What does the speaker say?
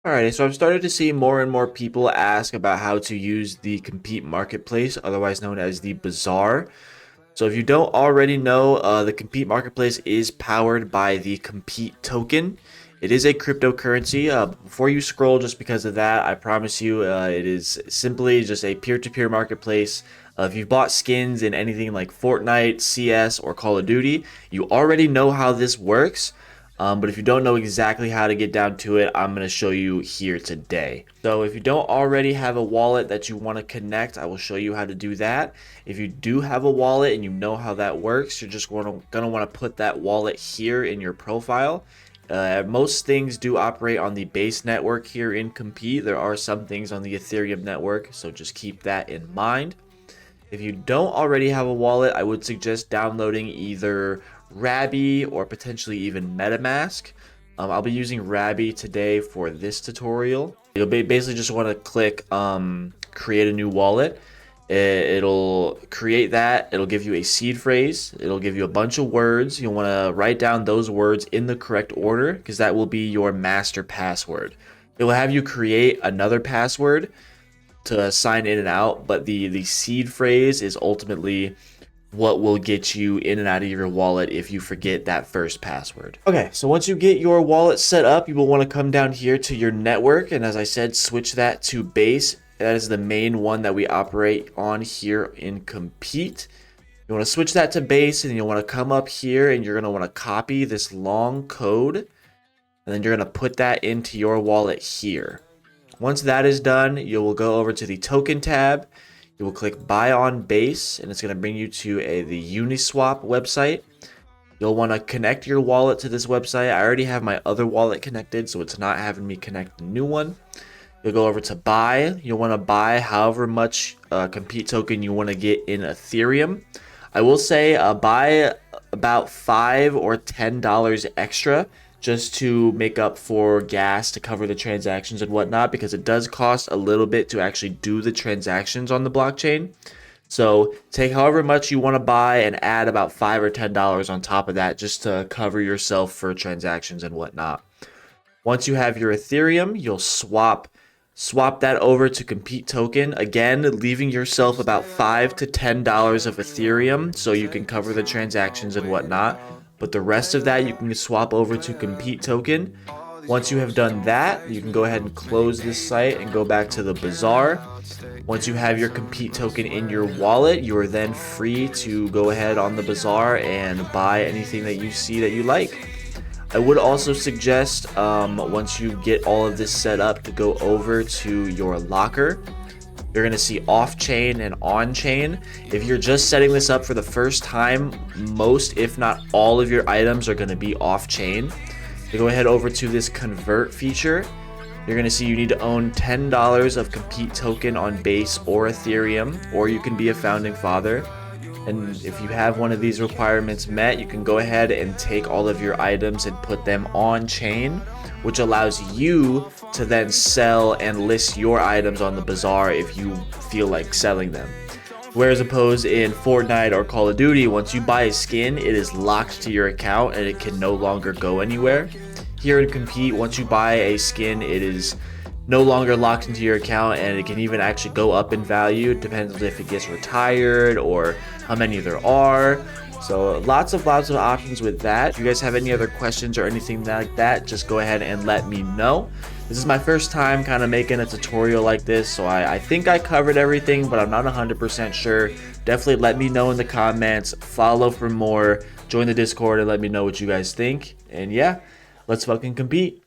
Alrighty, so I've started to see more and more people ask about how to use the Compete Marketplace, otherwise known as the Bazaar. So if you don't already know, the Compete Marketplace is powered by the Compete token. It is a cryptocurrency. Before you scroll, just because of that, I promise you, it is simply just a peer-to-peer marketplace. If you've bought skins in anything like Fortnite, CS, or Call of Duty, you already know how this works. But if you don't know exactly how to get down to it, I'm going to show you here today. So if you don't already have a wallet that you want to connect, I will show you how to do that. If you do have a wallet and you know how that works, you're just going to want to put that wallet here in your profile. Most things do operate on the base network here in Compete. There are some things on the Ethereum network, so just keep that in mind. If you don't already have a wallet, I would suggest downloading either Rabby or potentially even MetaMask. I'll be using Rabby today for this tutorial. You'll basically just want to click create a new wallet. It'll create that. It'll give you a seed phrase. It'll give you a bunch of words. You'll want to write down those words in the correct order because that will be your master password. It will have you create another password to sign in and out, but the seed phrase is ultimately what will get you in and out of your wallet if you forget that first password. Okay, so once you get your wallet set up, you will want to come down here to your network, and as I said, switch that to base. That is the main one that we operate on here in Compete. You want to switch that to base, and you'll want to come up here and you're going to want to copy this long code, and then you're going to put that into your wallet here. Once that is done, you will go over to the token tab. You will click buy on base, and it's going to bring you to the Uniswap website. You'll want to connect your wallet to this website. I already have my other wallet connected, so it's not having me connect a new one. You'll go over to buy. You'll want to buy however much Compete token you want to get in Ethereum. I will say buy about $5 or $10 extra just to make up for gas to cover the transactions and whatnot, because it does cost a little bit to actually do the transactions on the blockchain. So take however much you want to buy and add about $5 or $10 on top of that just to cover yourself for transactions and whatnot. Once you have your Ethereum, you'll swap that over to Compete token, again leaving yourself about $5 to $10 of Ethereum so you can cover the transactions and whatnot. But the rest of that you can swap over to Compete token. Once you have done that, you can go ahead and close this site and go back to the Bazaar. Once you have your Compete token in your wallet, you are then free to go ahead on the Bazaar and buy anything that you see that you like. I would also suggest once you get all of this set up to go over to your locker. You're going to see off-chain and on-chain. If you're just setting this up for the first time, most, if not all of your items are going to be off-chain. You go ahead over to this convert feature. You're going to see you need to own $10 of Compete token on base or Ethereum, or you can be a founding father. And if you have one of these requirements met, you can go ahead and take all of your items and put them on chain, which allows you to then sell and list your items on the Bazaar if you feel like selling them. Whereas opposed in Fortnite or Call of Duty, once you buy a skin, it is locked to your account and it can no longer go anywhere. Here in Compete, once you buy a skin, it is no longer locked into your account, and it can even actually go up in value. It depends if it gets retired or how many there are. So lots of options with that. If you guys have any other questions or anything like that, just go ahead and let me know. This is my first time kind of making a tutorial like this, so I think I covered everything, but I'm not 100% sure. Definitely let me know in the comments, follow for more, join the Discord, and let me know what you guys think. And yeah, let's fucking compete.